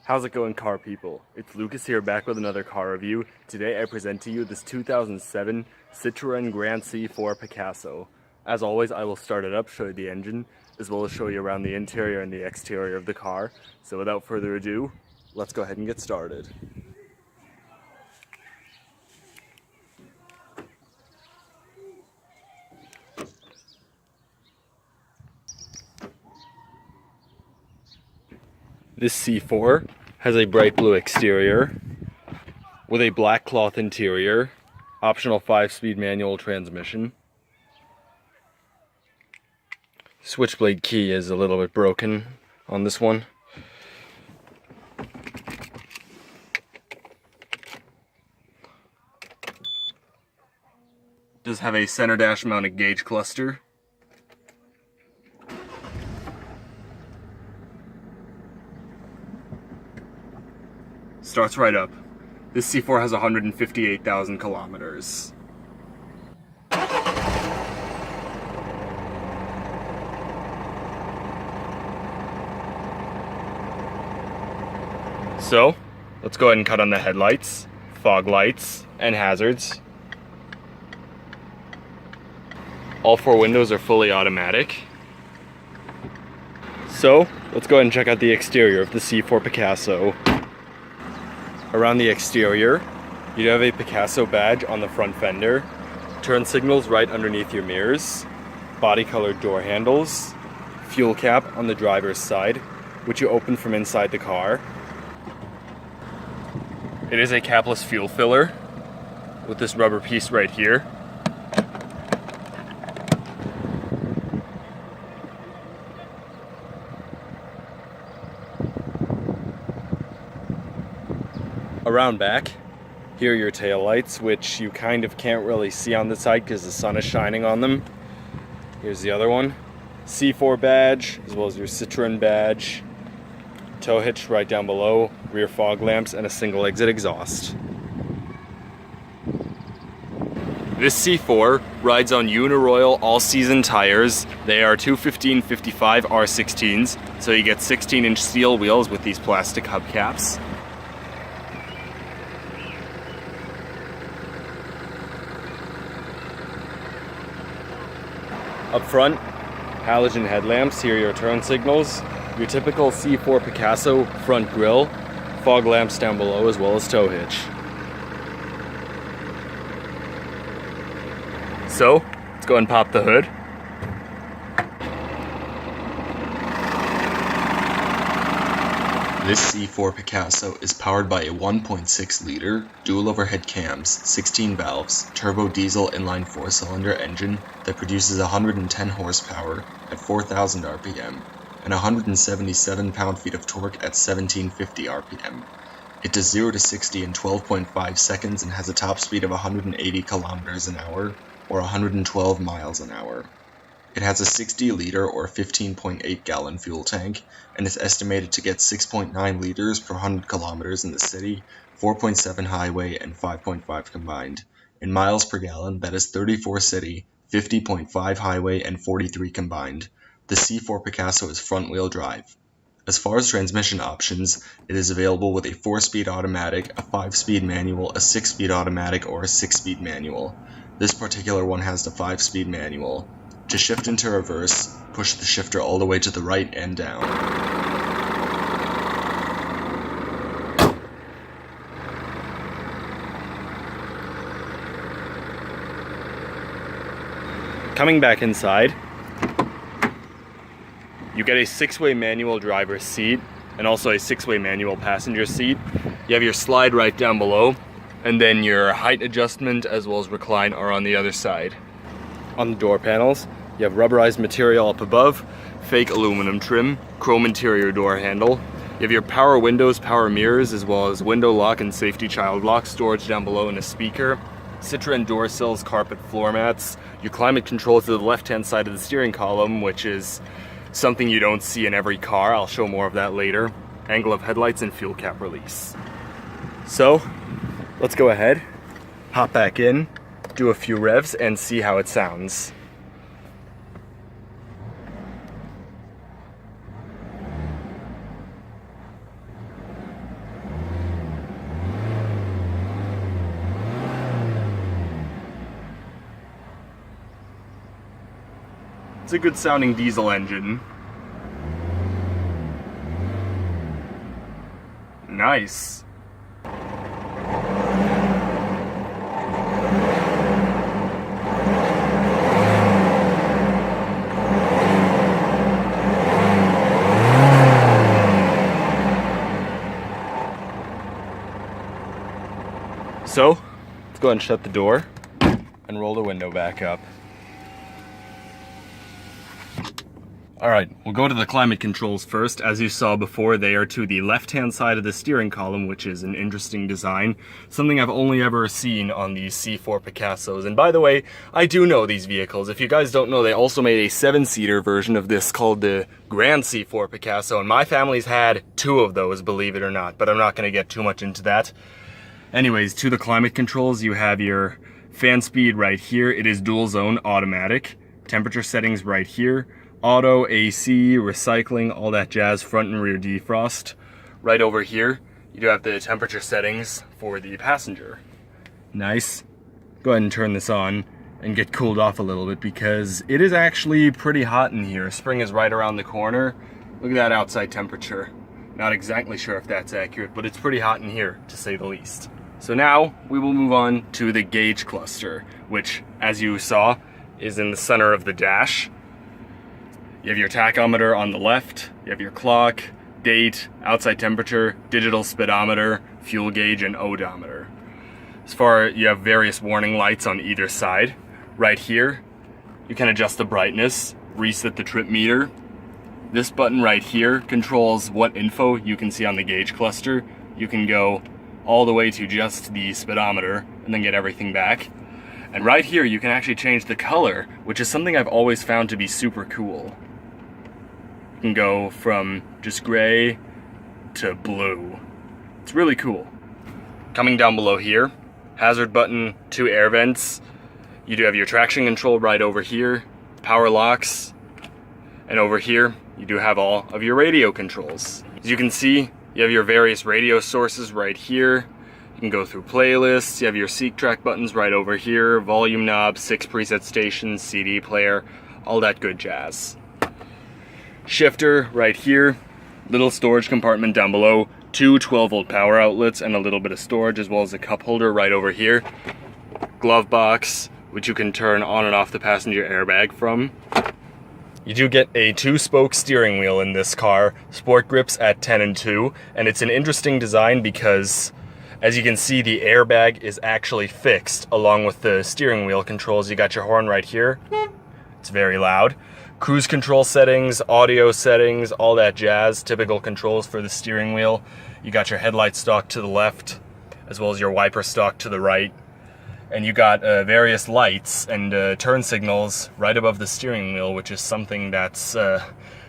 How's it going, car people? It's Lucas here, back with another car review. Today I present to you this 2007 Citroen C4 Picasso. As always, I will start it up, show you the engine, as well as show you around the interior and the exterior of the car. So without further ado, let's go ahead and get started. This C4 has a bright blue exterior with a black cloth interior, optional 5-speed manual transmission. Switchblade key is a little bit broken on this one. Does have a center dash mounted gauge cluster. Starts right up. This C4 has 158,000 kilometers. So, let's go ahead and cut on the headlights, fog lights, and hazards. All 4 windows are fully automatic. So, let's go ahead and check out the exterior of the C4 Picasso. Around the exterior, you have a Picasso badge on the front fender, turn signals right underneath your mirrors, body colored door handles, fuel cap on the driver's side, which you open from inside the car. It is a capless fuel filler with this rubber piece right here. Around back, here are your taillights, which you kind of can't really see on the side because the sun is shining on them. Here's the other one. C4 badge, as well as your Citroen badge. Tow hitch right down below, rear fog lamps, and a single exit exhaust. This C4 rides on Uniroyal all-season tires. They are 215/55 R16s, so you get 16-inch steel wheels with these plastic hubcaps. Up front, halogen headlamps, here are your turn signals, your typical C4 Picasso front grille, fog lamps down below, as well as tow hitch. So, let's go ahead and pop the hood. This C4 Picasso is powered by a 1.6-liter, dual overhead cams, 16 valves, turbo diesel inline 4-cylinder engine that produces 110 horsepower at 4,000 RPM and 177 pound-feet of torque at 1750 RPM. It does 0 to 60 in 12.5 seconds and has a top speed of 180 kilometers an hour or 112 miles an hour. It has a 60-liter or 15.8-gallon fuel tank, and is estimated to get 6.9 liters per 100 kilometers in the city, 4.7 highway, and 5.5 combined. In miles per gallon, that is 34 city, 50.5 highway, and 43 combined. The C4 Picasso is front-wheel drive. As far as transmission options, it is available with a 4-speed automatic, a 5-speed manual, a 6-speed automatic, or a 6-speed manual. This particular one has the 5-speed manual. To shift into reverse, push the shifter all the way to the right and down. Coming back inside, you get a 6-way manual driver's seat and also a 6-way manual passenger seat. You have your slide right down below, and then your height adjustment as well as recline are on the other side. On the door panels, you have rubberized material up above, fake aluminum trim, chrome interior door handle. You have your power windows, power mirrors, as well as window lock and safety child lock, storage down below, and a speaker. Citroen door sills, carpet floor mats. Your climate control to the left-hand side of the steering column, which is something you don't see in every car. I'll show more of that later. Angle of headlights and fuel cap release. So, let's go ahead, hop back in, do a few revs, and see how it sounds. It's a good sounding diesel engine. Nice. So, let's go ahead and shut the door and roll the window back up. Alright, we'll go to the climate controls first. As you saw before, they are to the left-hand side of the steering column, which is an interesting design. Something I've only ever seen on these C4 Picassos. And by the way, I do know these vehicles. If you guys don't know, they also made a 7-seater version of this called the Grand C4 Picasso, and my family's had 2 of those, believe it or not, but I'm not going to get too much into that. Anyways, to the climate controls, you have your fan speed right here. It is dual zone automatic. Temperature settings right here. Auto, AC, recycling, all that jazz, front and rear defrost. Right over here, you do have the temperature settings for the passenger. Nice. Go ahead and turn this on and get cooled off a little bit because it is actually pretty hot in here. Spring is right around the corner. Look at that outside temperature. Not exactly sure if that's accurate, but it's pretty hot in here, to say the least. So now we will move on to the gauge cluster, which, as you saw, is in the center of the dash. You have your tachometer on the left, you have your clock, date, outside temperature, digital speedometer, fuel gauge, and odometer. You have various warning lights on either side. Right here, you can adjust the brightness, reset the trip meter. This button right here controls what info you can see on the gauge cluster. You can go all the way to just the speedometer and then get everything back. And right here you can actually change the color, which is something I've always found to be super cool. You can go from just gray to blue. It's really cool. Coming down below here, hazard button, 2 air vents. You do have your traction control right over here, power locks, and over here you do have all of your radio controls. As you can see, you have your various radio sources right here. You can go through playlists. You have your seek track buttons right over here, volume knob, 6 preset stations, CD player, all that good jazz. Shifter right here, little storage compartment down below, 2 12-volt power outlets and a little bit of storage, as well as a cup holder right over here. Glove box, which you can turn on and off the passenger airbag from. You do get a 2-spoke steering wheel in this car, sport grips at 10 and 2, and it's an interesting design because, as you can see, the airbag is actually fixed along with the steering wheel controls. You got your horn right here. It's very loud. Cruise control settings, audio settings, all that jazz, typical controls for the steering wheel. You got your headlight stalk to the left, as well as your wiper stalk to the right. And you got various lights and turn signals right above the steering wheel, which is something that's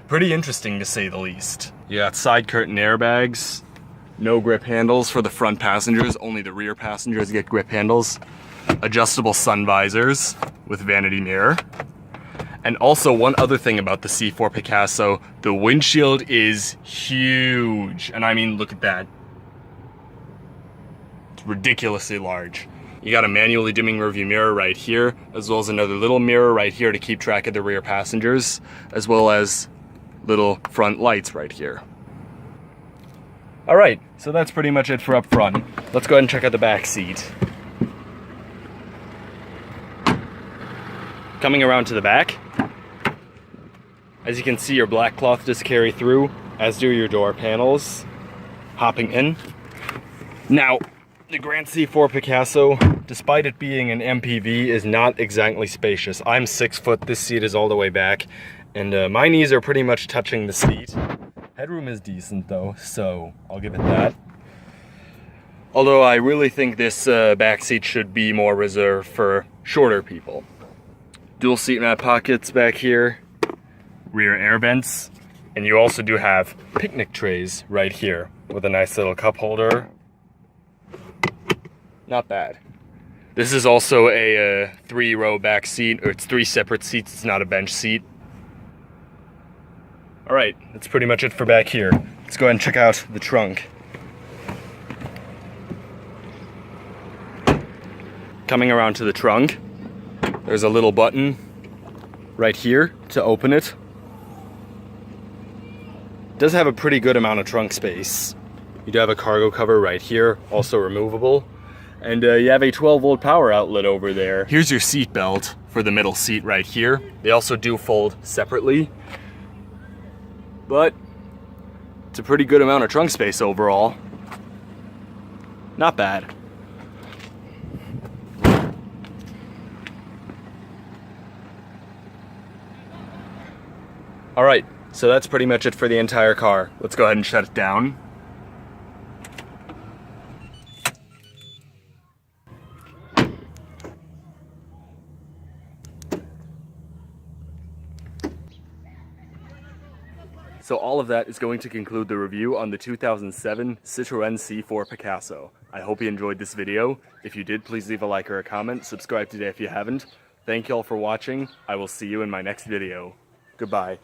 pretty interesting to say the least. You got side curtain airbags, no grip handles for the front passengers, only the rear passengers get grip handles. Adjustable sun visors with vanity mirror. And also one other thing about the C4 Picasso, the windshield is huge. And I mean, look at that. It's ridiculously large. You got a manually dimming rearview mirror right here, as well as another little mirror right here to keep track of the rear passengers, as well as little front lights right here. Alright, so that's pretty much it for up front. Let's go ahead and check out the back seat. Coming around to the back, as you can see, your black cloth does carry through, as do your door panels. Hopping in. Now, the Grand C4 Picasso, despite it being an MPV, is not exactly spacious. I'm 6 foot, this seat is all the way back, and my knees are pretty much touching the seat. Headroom is decent though, so I'll give it that. Although I really think this back seat should be more reserved for shorter people. Dual seat mat pockets back here, rear air vents, and you also do have picnic trays right here with a nice little cup holder. Not bad. This is also a 3-row back seat, or it's 3 separate seats, it's not a bench seat. Alright, that's pretty much it for back here. Let's go ahead and check out the trunk. Coming around to the trunk, there's a little button right here to open it. It does have a pretty good amount of trunk space. You do have a cargo cover right here, also removable. And you have a 12-volt power outlet over there. Here's your seat belt for the middle seat right here. They also do fold separately. But it's a pretty good amount of trunk space overall. Not bad. Alright, so that's pretty much it for the entire car. Let's go ahead and shut it down. So all of that is going to conclude the review on the 2007 Citroen C4 Picasso. I hope you enjoyed this video. If you did, please leave a like or a comment. Subscribe today if you haven't. Thank you all for watching. I will see you in my next video. Goodbye.